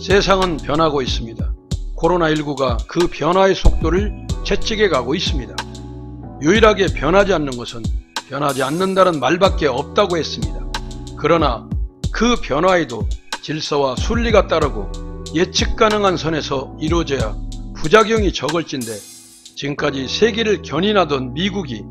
세상은 변하고 있습니다. 코로나19가 그 변화의 속도를 채찍해 가고 있습니다. 유일하게 변하지 않는 것은 변하지 않는다는 말밖에 없다고 했습니다. 그러나 그 변화에도 질서와 순리가 따르고 예측 가능한 선에서 이루어져야 부작용이 적을진데, 지금까지 세계를 견인하던 미국이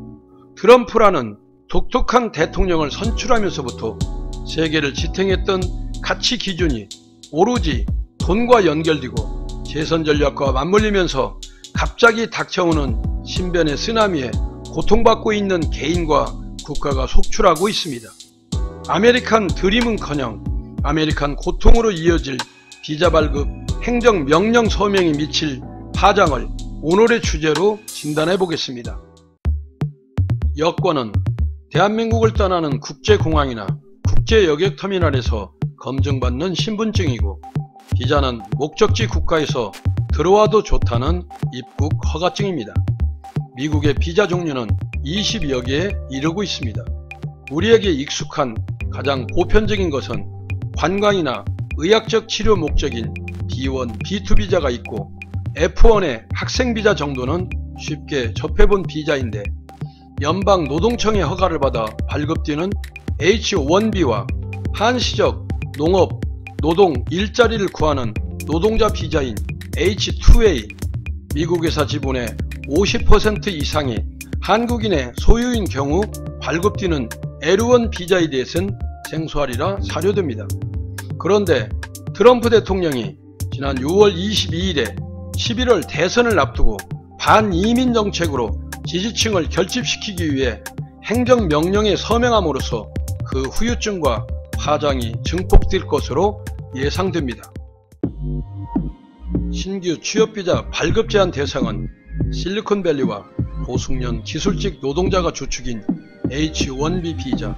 트럼프라는 독특한 대통령을 선출하면서부터 세계를 지탱했던 가치 기준이 오로지 돈과 연결되고 재선 전략과 맞물리면서 갑자기 닥쳐오는 신변의 쓰나미에 고통받고 있는 개인과 국가가 속출하고 있습니다. 아메리칸 드림은커녕 아메리칸 고통으로 이어질 비자 발급 행정명령 서명이 미칠 파장을 오늘의 주제로 진단해 보겠습니다. 여권은 대한민국을 떠나는 국제공항이나 국제여객터미널에서 검증받는 신분증이고, 비자는 목적지 국가에서 들어와도 좋다는 입국 허가증입니다. 미국의 비자 종류는 20여 개에 이르고 있습니다. 우리에게 익숙한 가장 보편적인 것은 관광이나 의학적 치료 목적인 B1, B2 비자가 있고, F1의 학생비자 정도는 쉽게 접해본 비자인데, 연방노동청의 허가를 받아 발급되는 H1B와 한시적 농업, 노동, 일자리를 구하는 노동자 비자인 H2A, 미국 회사 지분의 50% 이상이 한국인의 소유인 경우 발급되는 L1 비자에 대해서는 생소하리라 사료됩니다. 그런데 트럼프 대통령이 지난 6월 22일에 11월 대선을 앞두고 반이민 정책으로 지지층을 결집시키기 위해 행정명령에 서명함으로써 그 후유증과 파장이 증폭될 것으로 예상됩니다. 신규 취업비자 발급 제한 대상은 실리콘밸리와 고숙련 기술직 노동자가 주축인 H1B 비자,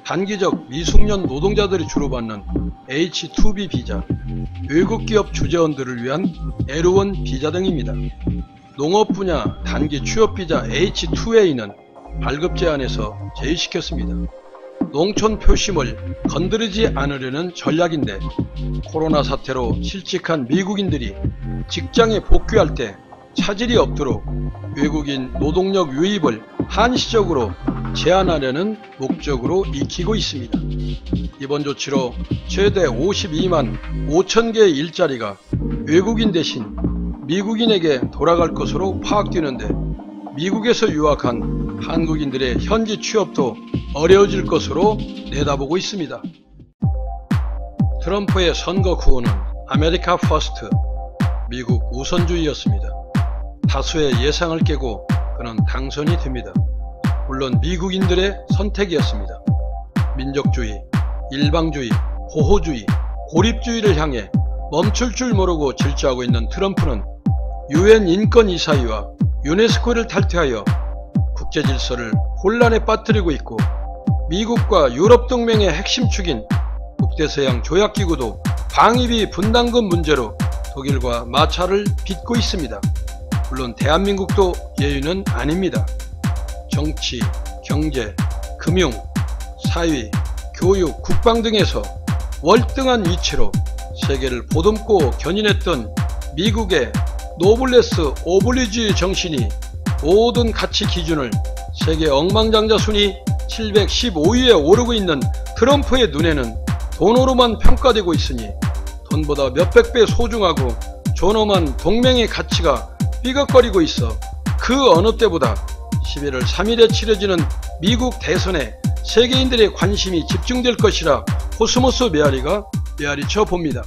단기적 미숙련 노동자들이 주로 받는 H2B 비자, 외국기업 주재원들을 위한 L1 비자 등입니다. 농업 분야 단기 취업비자 H2A는 발급 제한에서 제외시켰습니다. 농촌 표심을 건드리지 않으려는 전략인데, 코로나 사태로 실직한 미국인들이 직장에 복귀할 때 차질이 없도록 외국인 노동력 유입을 한시적으로 제한하려는 목적으로 익히고 있습니다. 이번 조치로 최대 52만 5천 개의 일자리가 외국인 대신 미국인에게 돌아갈 것으로 파악되는데, 미국에서 유학한 한국인들의 현지 취업도 어려워질 것으로 내다보고 있습니다. 트럼프의 선거 구호는 아메리카 퍼스트, 미국 우선주의였습니다. 다수의 예상을 깨고 그는 당선이 됩니다. 물론 미국인들의 선택이었습니다. 민족주의, 일방주의, 보호주의, 고립주의를 향해 멈출 줄 모르고 질주하고 있는 트럼프는 UN 인권이사회와 유네스코를 탈퇴하여 국제질서를 혼란에 빠뜨리고 있고, 미국과 유럽동맹의 핵심 축인 북대서양 조약기구도 방위비 분담금 문제로 독일과 마찰을 빚고 있습니다. 물론 대한민국도 예외는 아닙니다. 정치, 경제, 금융, 사회, 교육, 국방 등에서 월등한 위치로 세계를 보듬고 견인했던 미국의 노블레스 오블리주의 정신이 모든 가치 기준을 세계 억만장자 순위 715위에 오르고 있는 트럼프의 눈에는 돈으로만 평가되고 있으니, 돈보다 몇백 배 소중하고 존엄한 동맹의 가치가 삐걱거리고 있어 그 어느 때보다 11월 3일에 치러지는 미국 대선에 세계인들의 관심이 집중될 것이라 코스모스 메아리가 메아리쳐 봅니다.